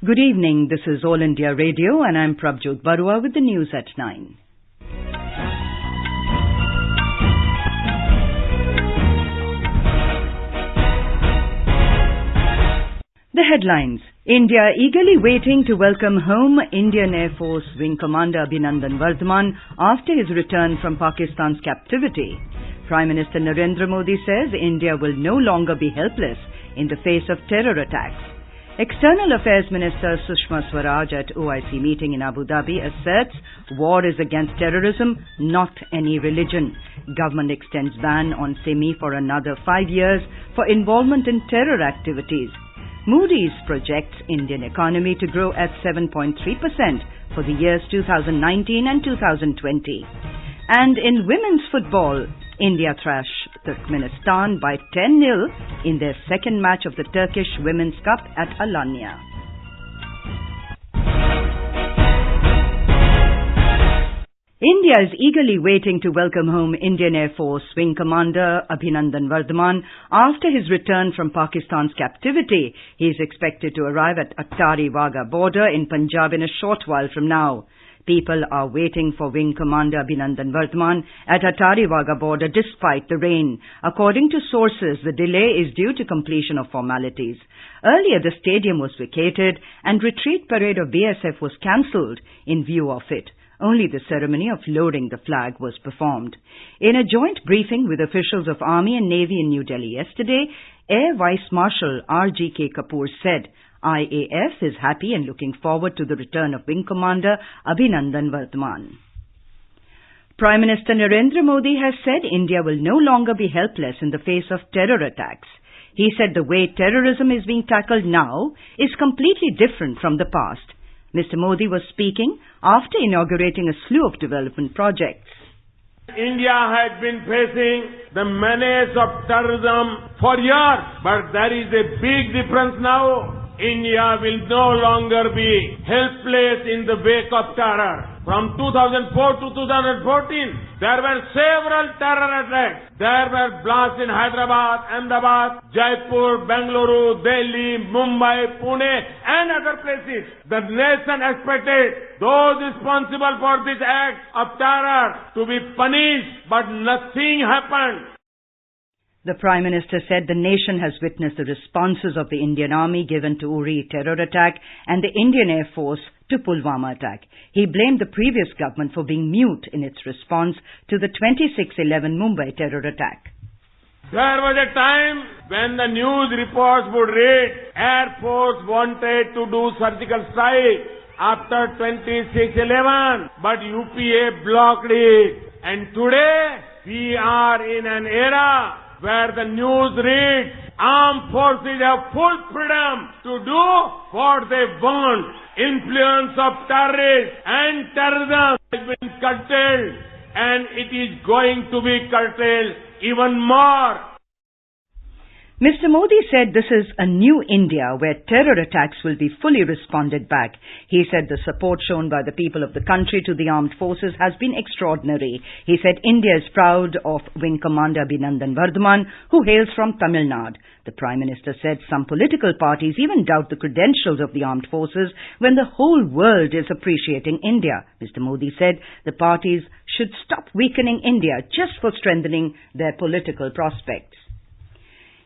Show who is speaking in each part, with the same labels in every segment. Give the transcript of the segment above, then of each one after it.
Speaker 1: Good evening, this is All India Radio and I'm Prabjot Barua with the news at 9. The headlines. India eagerly waiting to welcome home Indian Air Force Wing Commander Abhinandan Varthman after his return from Pakistan's captivity. Prime Minister Narendra Modi says India will no longer be helpless in the face of terror attacks. External Affairs Minister Sushma Swaraj at OIC meeting in Abu Dhabi asserts war is against terrorism, not any religion. Government extends ban on SIMI for another 5 years for involvement in terror activities. Moody's projects Indian economy to grow at 7.3% for the years 2019 and 2020. And in women's football, India thrash Turkmenistan by 10-0 in their second match of the Turkish Women's Cup at Alanya. India is eagerly waiting to welcome home Indian Air Force Wing Commander Abhinandan Varthman after his return from Pakistan's captivity. He is expected to arrive at Attari-Wagah border in Punjab in a short while from now. People are waiting for Wing Commander Abhinandan Varthman at Attari-Wagah border despite the rain. According to sources, the delay is due to completion of formalities. Earlier, the stadium was vacated and retreat parade of BSF was cancelled in view of it. Only the ceremony of lowering the flag was performed. In a joint briefing with officials of Army and Navy in New Delhi yesterday, Air Vice Marshal R.G.K. Kapoor said, IAF is happy and looking forward to the return of Wing Commander Abhinandan Varthman. Prime Minister Narendra Modi has said India will no longer be helpless in the face of terror attacks. He said the way terrorism is being tackled now is completely different from the past. Mr. Modi was speaking after inaugurating a slew of development projects.
Speaker 2: India had been facing the menace of terrorism for years, but there is a big difference now. India will no longer be helpless in the wake of terror. From 2004 to 2014, there were several terror attacks. There were blasts in Hyderabad, Ahmedabad, Jaipur, Bengaluru, Delhi, Mumbai, Pune and other places. The nation expected those responsible for this act of terror to be punished, but nothing happened.
Speaker 1: The Prime Minister said the nation has witnessed the responses of the Indian Army given to Uri terror attack and the Indian Air Force to Pulwama attack. He blamed the previous government for being mute in its response to the 26/11 Mumbai terror attack.
Speaker 2: There was a time when the news reports would read Air Force wanted to do surgical strike after 26/11, but UPA blocked it. And today we are in an era where the news reads, armed forces have full freedom to do what they want. Influence of terrorists and terrorism has been curtailed and it is going to be curtailed even more.
Speaker 1: Mr. Modi said this is a new India where terror attacks will be fully responded back. He said the support shown by the people of the country to the armed forces has been extraordinary. He said India is proud of Wing Commander Abhinandan Varthman, who hails from Tamil Nadu. The Prime Minister said some political parties even doubt the credentials of the armed forces when the whole world is appreciating India. Mr. Modi said the parties should stop weakening India just for strengthening their political prospects.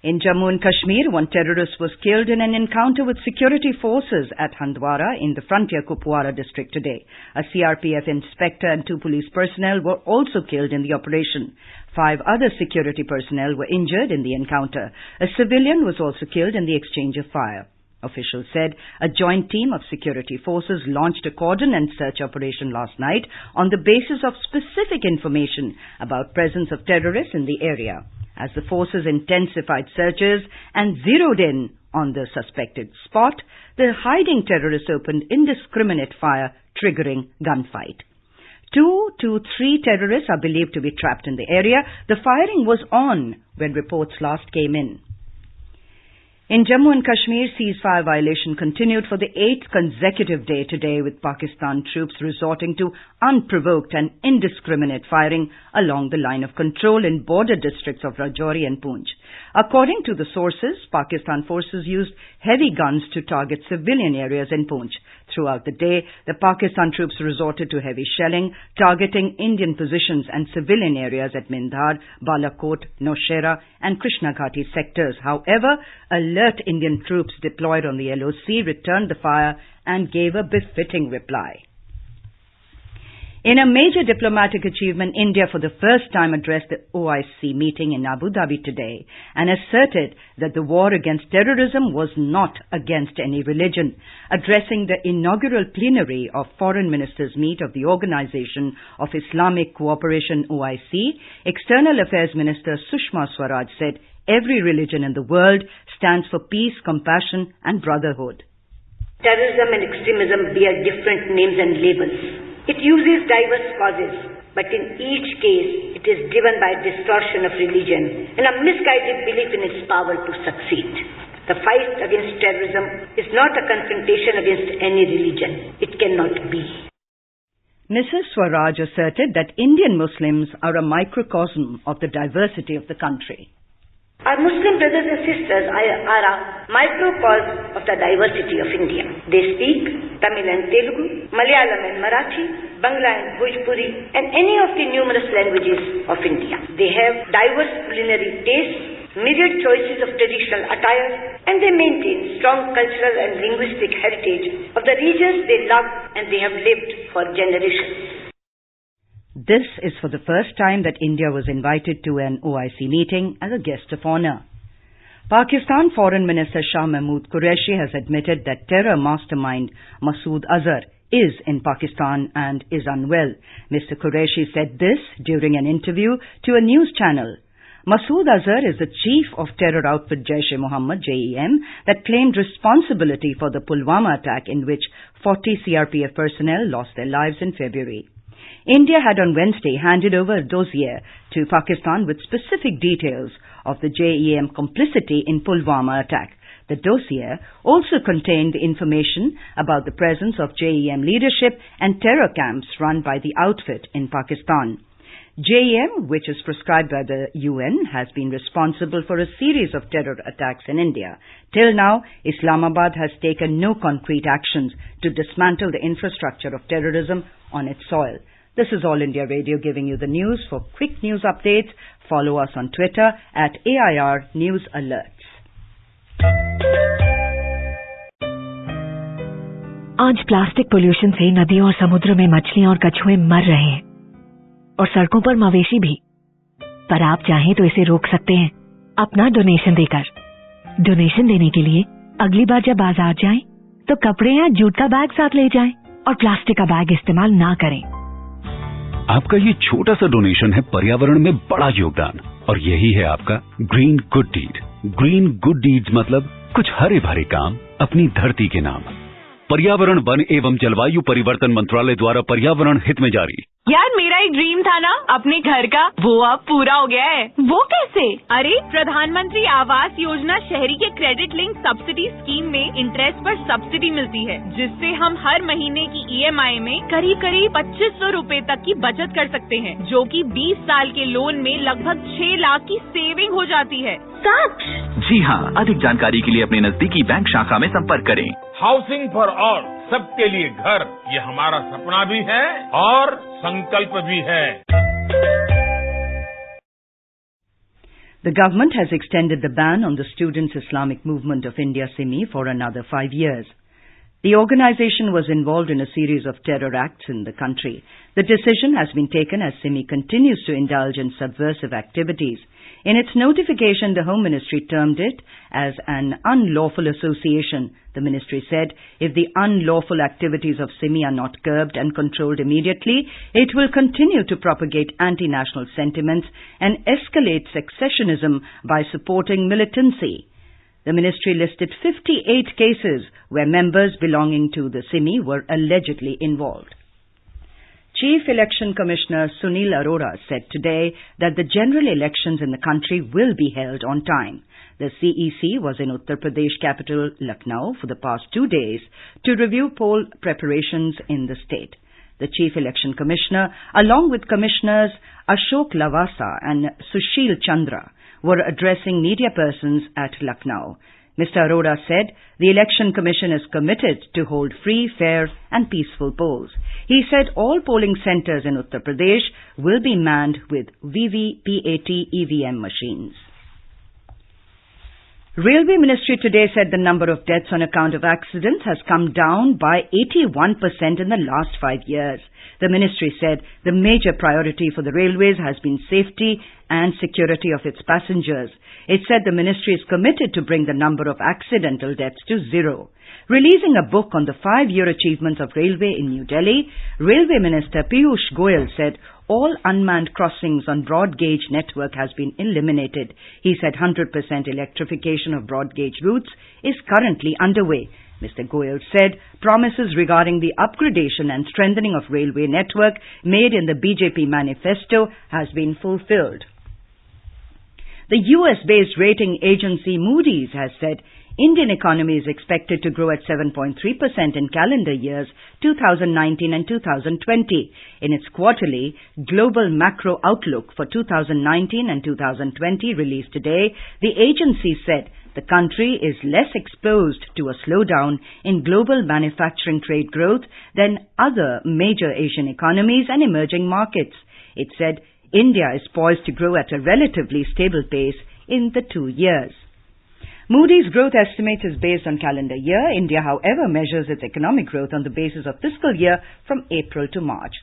Speaker 1: In Jammu and Kashmir, one terrorist was killed in an encounter with security forces at Handwara in the frontier Kupwara district today. A CRPF inspector and 2 police personnel were also killed in the operation. 5 other security personnel were injured in the encounter. A civilian was also killed in the exchange of fire. Officials said a joint team of security forces launched a cordon and search operation last night on the basis of specific information about presence of terrorists in the area. As the forces intensified searches and zeroed in on the suspected spot, the hiding terrorists opened indiscriminate fire, triggering gunfight. 2 to 3 terrorists are believed to be trapped in the area. The firing was on when reports last came in. In Jammu and Kashmir, ceasefire violation continued for the 8th consecutive day today, with Pakistan troops resorting to unprovoked and indiscriminate firing along the line of control in border districts of Rajouri and Poonch. According to the sources, Pakistan forces used heavy guns to target civilian areas in Poonch. Throughout the day, the Pakistan troops resorted to heavy shelling, targeting Indian positions and civilian areas at Mindhar, Balakot, Nowshera and Krishna Ghati sectors. However, alert Indian troops deployed on the LOC returned the fire and gave a befitting reply. In a major diplomatic achievement, India for the first time addressed the OIC meeting in Abu Dhabi today and asserted that the war against terrorism was not against any religion. Addressing the inaugural plenary of Foreign Ministers' Meet of the Organization of Islamic Cooperation OIC, External Affairs Minister Sushma Swaraj said, "Every religion in the world stands for peace, compassion and brotherhood."
Speaker 3: Terrorism and extremism bear different names and labels. It uses diverse causes, but in each case, it is driven by distortion of religion and a misguided belief in its power to succeed. The fight against terrorism is not a confrontation against any religion. It cannot be.
Speaker 1: Mrs. Swaraj asserted that Indian Muslims are a microcosm of the diversity of the country.
Speaker 3: Our Muslim brothers and sisters are a microcosm of the diversity of India. They speak Tamil and Telugu, Malayalam and Marathi, Bangla and Bhojpuri, and any of the numerous languages of India. They have diverse culinary tastes, myriad choices of traditional attire, and they maintain strong cultural and linguistic heritage of the regions they love and they have lived for generations.
Speaker 1: This is for the first time that India was invited to an OIC meeting as a guest of honor. Pakistan Foreign Minister Shah Mahmood Qureshi has admitted that terror mastermind Masood Azhar is in Pakistan and is unwell. Mr. Qureshi said this during an interview to a news channel. Masood Azhar is the chief of terror outfit Jaish-e-Mohammed (JEM) that claimed responsibility for the Pulwama attack in which 40 CRPF personnel lost their lives in February. India had on Wednesday handed over a dossier to Pakistan with specific details of the JEM complicity in Pulwama attack. The dossier also contained information about the presence of JEM leadership and terror camps run by the outfit in Pakistan. JEM, which is prescribed by the UN, has been responsible for a series of terror attacks in India. Till now, Islamabad has taken no concrete actions to dismantle the infrastructure of terrorism on its soil. This is All India Radio giving you the news. For quick news updates, follow us on Twitter at AIR News Alerts.
Speaker 4: आज plastic pollution से नदियों और समुद्र में मछलियां और कछुए मर रहे हैं और सड़कों पर मवेशी भी। पर आप चाहें तो इसे रोक सकते हैं अपना डोनेशन देकर। डोनेशन देने के लिए अगली बार जब बाजार जाएं तो कपड़े या जूट का बैग साथ ले जाएं और प्लास्टिक का बैग इस्तेमाल ना करें।
Speaker 5: आपका ये छोटा सा डोनेशन है पर्यावरण में बड़ा योगदान और यही है आपका green good deed. Green good deeds मतलब कुछ हरे भरे काम अपनी धरती के नाम। पर्यावरण, वन एवं जलवायु परिवर्तन मंत्रालय द्वारा पर्यावरण हित में जारी।
Speaker 6: यार मेरा एक ड्रीम था ना अपने घर का, वो अब पूरा हो गया है। वो कैसे? अरे प्रधानमंत्री आवास योजना शहरी के क्रेडिट लिंक सब्सिडी स्कीम में इंटरेस्ट पर सब्सिडी मिलती है, जिससे हम हर महीने की EMI में करीब 2500 रूपए तक की बचत कर सकते हैं, जो कि 20 साल के लोन में लगभग 6 लाख की सेविंग हो जाती है।
Speaker 7: सच? जी हाँ, अधिक जानकारी के लिए अपने नजदीकी बैंक शाखा में संपर्क करें।
Speaker 2: हाउसिंग फॉर ऑल, सबके लिए घर, ये हमारा सपना भी है और संकल्प भी है।
Speaker 1: The government has extended the ban on the Students' Islamic Movement of India SIMI for another 5 years. The organization was involved in a series of terror acts in the country. The decision has been taken as SIMI continues to indulge in subversive activities. In its notification, the Home Ministry termed it as an unlawful association. The ministry said if the unlawful activities of SIMI are not curbed and controlled immediately, it will continue to propagate anti-national sentiments and escalate secessionism by supporting militancy. The ministry listed 58 cases where members belonging to the SIMI were allegedly involved. Chief Election Commissioner Sunil Arora said today that the general elections in the country will be held on time. The CEC was in Uttar Pradesh capital Lucknow for the past 2 days to review poll preparations in the state. The Chief Election Commissioner, along with Commissioners Ashok Lavasa and Sushil Chandra, were addressing media persons at Lucknow. Mr. Arora said the Election Commission is committed to hold free, fair and peaceful polls. He said all polling centres in Uttar Pradesh will be manned with VVPAT EVM machines. Railway Ministry today said the number of deaths on account of accidents has come down by 81% in the last 5 years. The ministry said the major priority for the railways has been safety and security of its passengers. It said the ministry is committed to bring the number of accidental deaths to zero. Releasing a book on the 5-year achievements of railway in New Delhi, Railway Minister Piyush Goyal said all unmanned crossings on broad gauge network has been eliminated. He said 100% electrification of broad gauge routes is currently underway. Mr. Goyal said promises regarding the upgradation and strengthening of railway network made in the BJP manifesto has been fulfilled. The US-based rating agency Moody's has said Indian economy is expected to grow at 7.3% in calendar years 2019 and 2020. In its quarterly Global Macro Outlook for 2019 and 2020 released today, the agency said the country is less exposed to a slowdown in global manufacturing trade growth than other major Asian economies and emerging markets. It said India is poised to grow at a relatively stable pace in the 2 years. Moody's growth estimate is based on calendar year. India, however, measures its economic growth on the basis of fiscal year from April to March.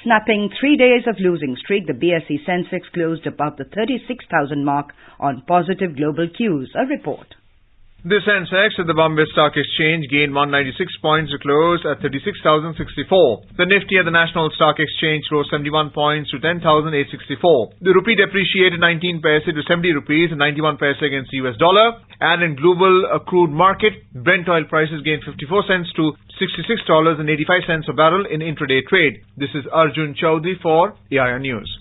Speaker 1: Snapping 3 days of losing streak, the BSE Sensex closed above the 36,000 mark on positive global cues. A report.
Speaker 8: The Sensex at the Bombay Stock Exchange gained 196 points to close at 36,064. The Nifty at the National Stock Exchange rose 71 points to 10,864. The rupee depreciated 19 paise to 70 rupees and 91 paise against the US dollar. And in global crude market, Brent oil prices gained 54 cents to $66.85 a barrel in intraday trade. This is Arjun Chaudhary for AIR News.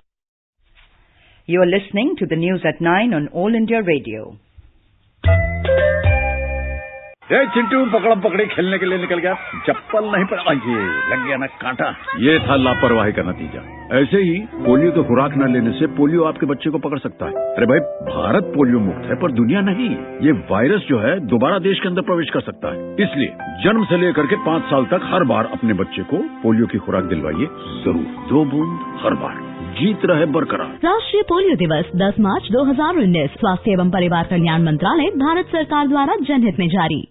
Speaker 1: You are listening to the news at 9 on All India Radio.
Speaker 9: Chintu पकड़म पकड़ी खेलने के लिए निकल गया, चप्पल नहीं पड़ा, ये लग गया ना कांटा। ये था लापरवाही का नतीजा। ऐसे ही पोलियो की खुराक न लेने से पोलियो आपके बच्चे को पकड़ सकता है। अरे भाई, भारत पोलियो मुक्त है पर दुनिया नहीं। ये वायरस जो है दोबारा देश के अंदर प्रवेश कर सकता है। इसलिए जन्म से लेकर के 5 साल तक हर बार अपने बच्चे को पोलियो की खुराक दिलवाइए जरूर। 2 बूंद हर बार, जीत रहे बरकरार।
Speaker 10: राष्ट्रीय पोलियो दिवस 10 मार्च 2019 स्वास्थ्य एवं परिवार कल्याण मंत्रालय, भारत सरकार द्वारा जनहित में जारी।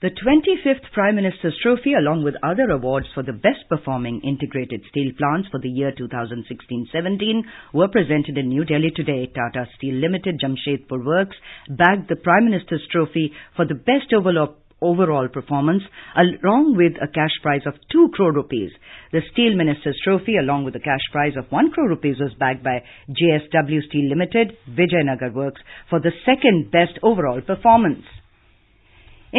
Speaker 1: The 25th Prime Minister's Trophy, along with other awards for the best performing integrated steel plants for the year 2016-17, were presented in New Delhi today. Tata Steel Limited, Jamshedpur Works bagged the Prime Minister's Trophy for the best overall performance, along with a cash prize of 2 crore rupees. The Steel Minister's Trophy, along with a cash prize of 1 crore rupees, was bagged by JSW Steel Limited, Vijayanagar Works, for the second best overall performance.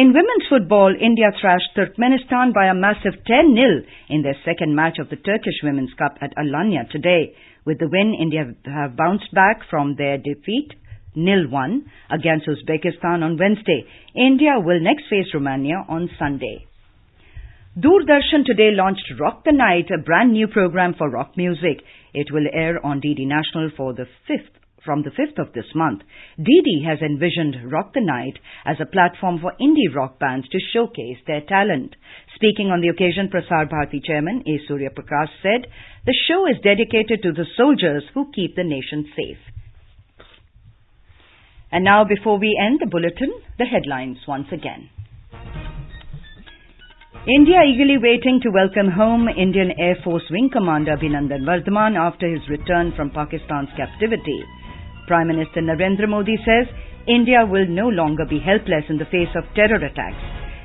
Speaker 1: In women's football, India thrashed Turkmenistan by a massive 10-0 in their second match of the Turkish Women's Cup at Alanya today. With the win, India have bounced back from their defeat 0-1 against Uzbekistan on Wednesday. India will next face Romania on Sunday. Doordarshan today launched Rock the Night, a brand new program for rock music. It will air on DD National from the 5th of this month. DD has envisioned Rock the Night as a platform for indie rock bands to showcase their talent. Speaking on the occasion, Prasar Bharati Chairman A. Surya Prakash said, the show is dedicated to the soldiers who keep the nation safe. And now, before we end the bulletin, the headlines once again. India eagerly waiting to welcome home Indian Air Force Wing Commander Abhinandan Varthman after his return from Pakistan's captivity. Prime Minister Narendra Modi says India will no longer be helpless in the face of terror attacks.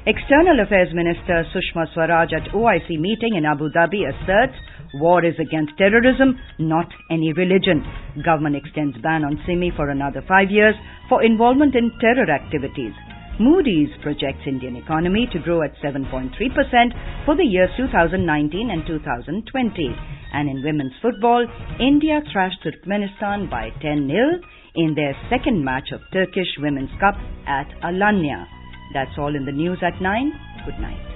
Speaker 1: External Affairs Minister Sushma Swaraj at OIC meeting in Abu Dhabi asserts war is against terrorism, not any religion. Government extends ban on SIMI for another 5 years for involvement in terror activities. Moody's projects Indian economy to grow at 7.3% for the years 2019 and 2020. And in women's football, India thrashed Turkmenistan by 10-0 in their second match of Turkish Women's Cup at Alanya. That's all in the news at 9. Good night.